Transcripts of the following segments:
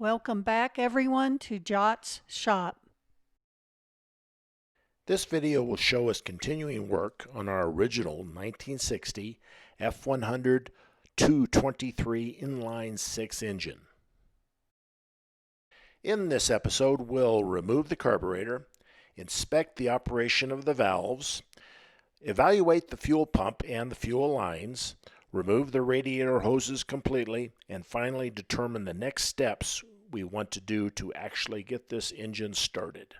Welcome back everyone to Jot's shop. This video will show us continuing work on our original 1960 F100 223 inline 6 engine. In this episode, we'll remove the carburetor, inspect the operation of the valves, evaluate the fuel pump and the fuel lines, remove the radiator hoses completely, and finally determine the next steps we want to do to actually get this engine started.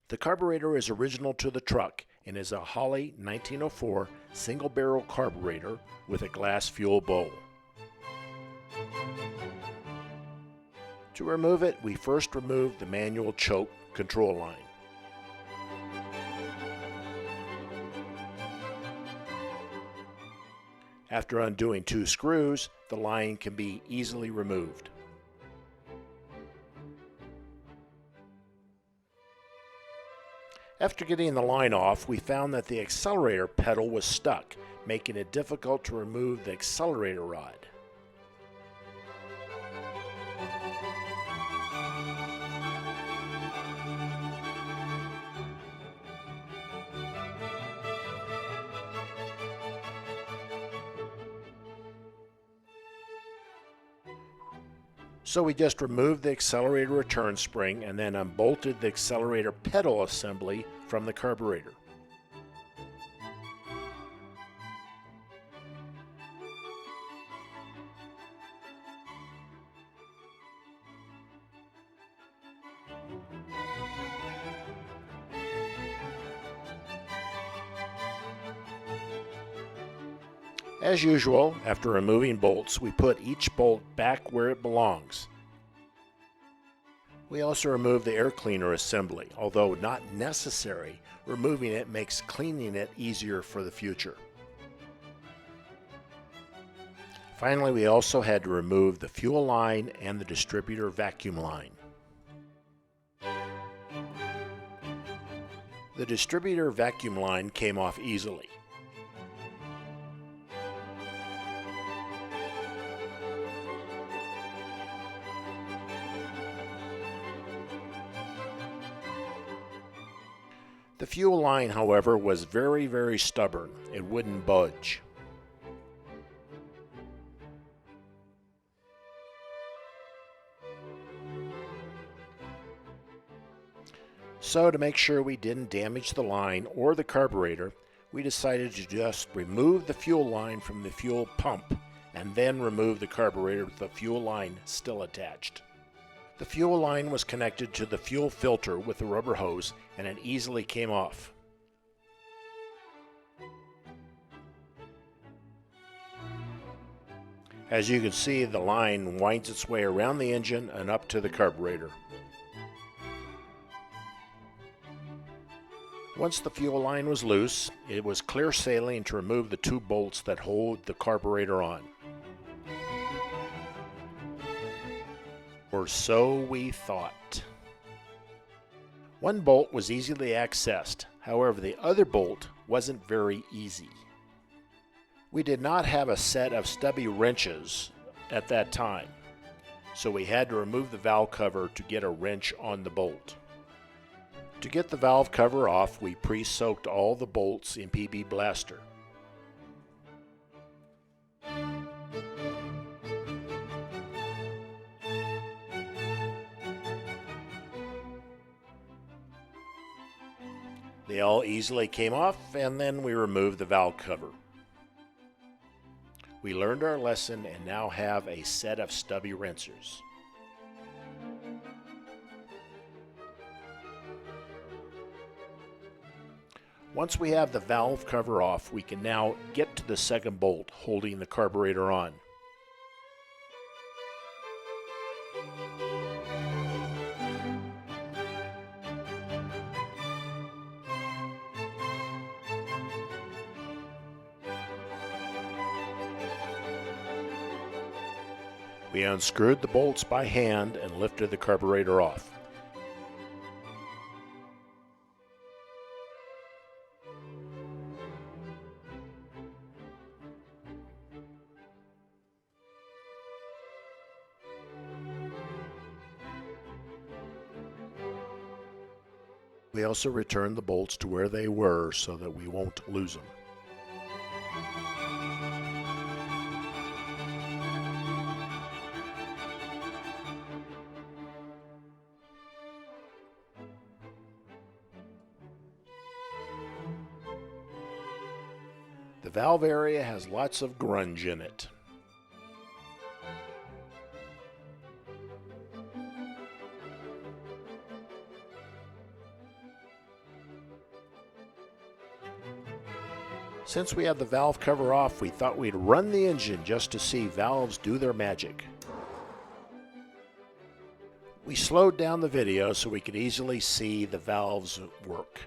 The carburetor is original to the truck and is a Holley 1904 single barrel carburetor with a glass fuel bowl. To remove it, we first remove the manual choke control line. After undoing 2 screws, the line can be easily removed. After getting the line off, we found that the accelerator pedal was stuck, making it difficult to remove the accelerator rod. So we just removed the accelerator return spring and then unbolted the accelerator pedal assembly from the carburetor. As usual, after removing bolts, we put each bolt back where it belongs. We also remove the air cleaner assembly. Although not necessary, removing it makes cleaning it easier for the future. Finally, we also had to remove the fuel line and the distributor vacuum line. The distributor vacuum line came off easily. The fuel line, however, was very stubborn. It wouldn't budge. So to make sure we didn't damage the line or the carburetor, we decided to just remove the fuel line from the fuel pump and then remove the carburetor with the fuel line still attached. The fuel line was connected to the fuel filter with a rubber hose, and it easily came off. As you can see, the line winds its way around the engine and up to the carburetor. Once the fuel line was loose, it was clear sailing to remove the 2 bolts that hold the carburetor on. Or so we thought. One bolt was easily accessed, however the other bolt wasn't very easy. We did not have a set of stubby wrenches at that time, so we had to remove the valve cover to get a wrench on the bolt. To get the valve cover off, we pre-soaked all the bolts in PB Blaster. They all easily came off, and then we removed the valve cover. We learned our lesson and now have a set of stubby rinsers. Once we have the valve cover off, we can now get to the second bolt holding the carburetor on. We unscrewed the bolts by hand and lifted the carburetor off. We also return the bolts to where they were so that we won't lose them. The valve area has lots of grunge in it. Since we had the valve cover off, we thought we'd run the engine just to see valves do their magic. We slowed down the video so we could easily see the valves work.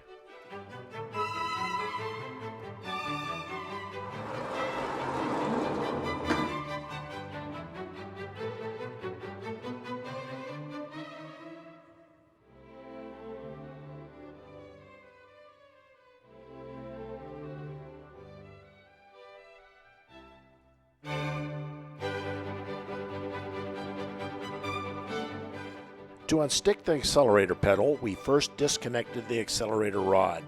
To unstick the accelerator pedal, we first disconnected the accelerator rod.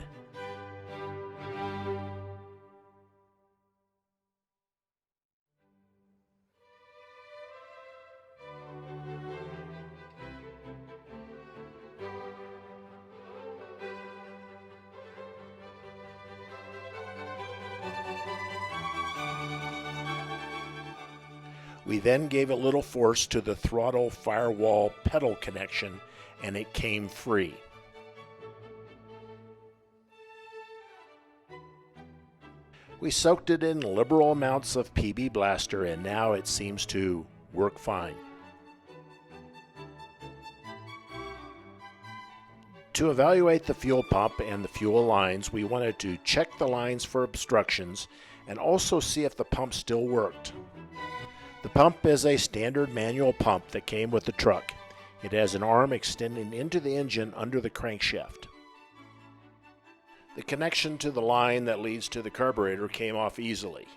We then gave a little force to the throttle firewall pedal connection and it came free. We soaked it in liberal amounts of PB Blaster and now it seems to work fine. To evaluate the fuel pump and the fuel lines, we wanted to check the lines for obstructions and also see if the pump still worked. The pump is a standard manual pump that came with the truck. It has an arm extending into the engine under the crankshaft. The connection to the line that leads to the carburetor came off easily.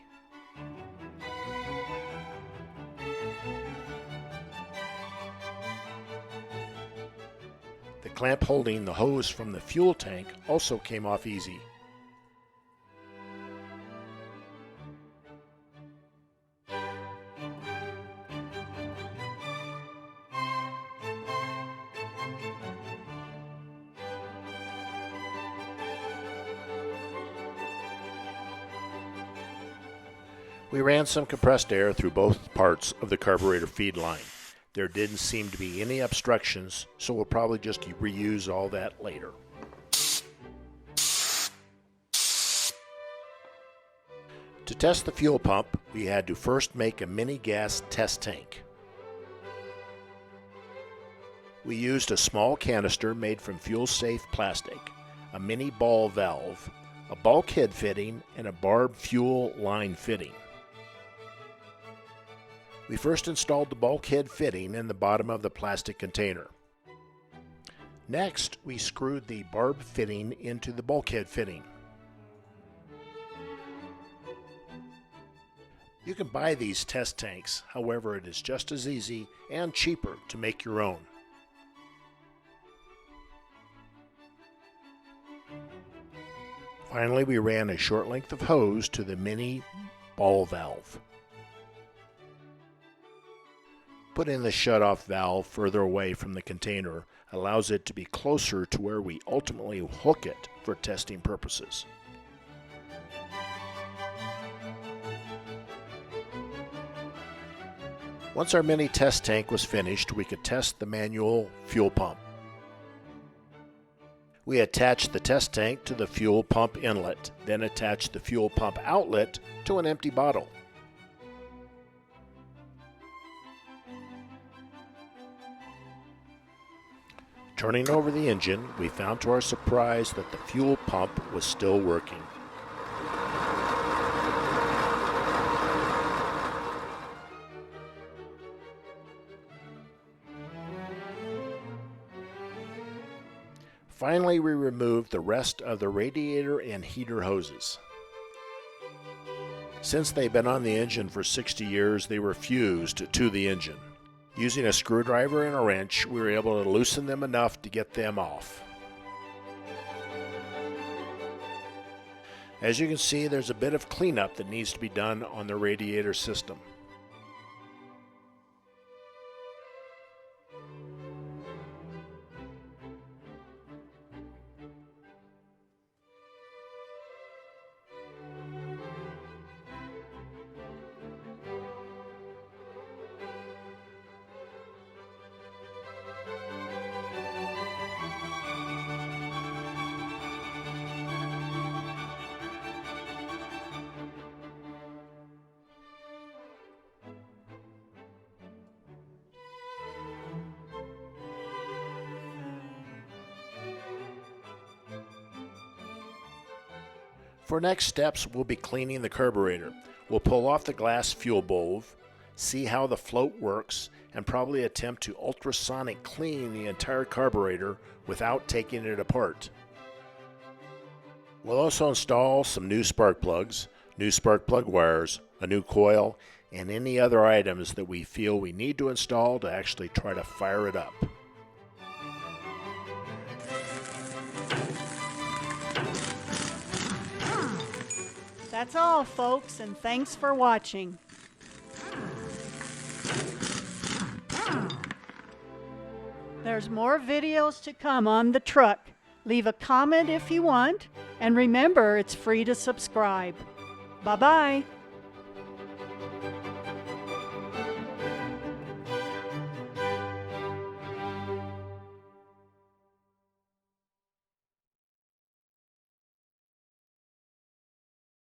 The clamp holding the hose from the fuel tank also came off easy. We ran some compressed air through both parts of the carburetor feed line. There didn't seem to be any obstructions, so we'll probably just reuse all that later. To test the fuel pump, we had to first make a mini gas test tank. We used a small canister made from fuel-safe plastic, a mini ball valve, a bulkhead fitting, and a barbed fuel line fitting. We first installed the bulkhead fitting in the bottom of the plastic container. Next, we screwed the barbed fitting into the bulkhead fitting. You can buy these test tanks, however, it is just as easy and cheaper to make your own. Finally, we ran a short length of hose to the mini ball valve. Putting the shutoff valve further away from the container allows it to be closer to where we ultimately hook it for testing purposes. Once our mini test tank was finished, we could test the manual fuel pump. We attached the test tank to the fuel pump inlet, then attached the fuel pump outlet to an empty bottle. Turning over the engine, we found to our surprise that the fuel pump was still working. Finally, we removed the rest of the radiator and heater hoses. Since they've been on the engine for 60 years, they were fused to the engine. Using a screwdriver and a wrench, we were able to loosen them enough to get them off. As you can see, there's a bit of cleanup that needs to be done on the radiator system. For next steps, we'll be cleaning the carburetor. We'll pull off the glass fuel bowl, see how the float works, and probably attempt to ultrasonic clean the entire carburetor without taking it apart. We'll also install some new spark plugs, new spark plug wires, a new coil, and any other items that we feel we need to install to actually try to fire it up. That's all, folks, and thanks for watching. There's more videos to come on the truck. Leave a comment if you want, and remember, it's free to subscribe. Bye-bye.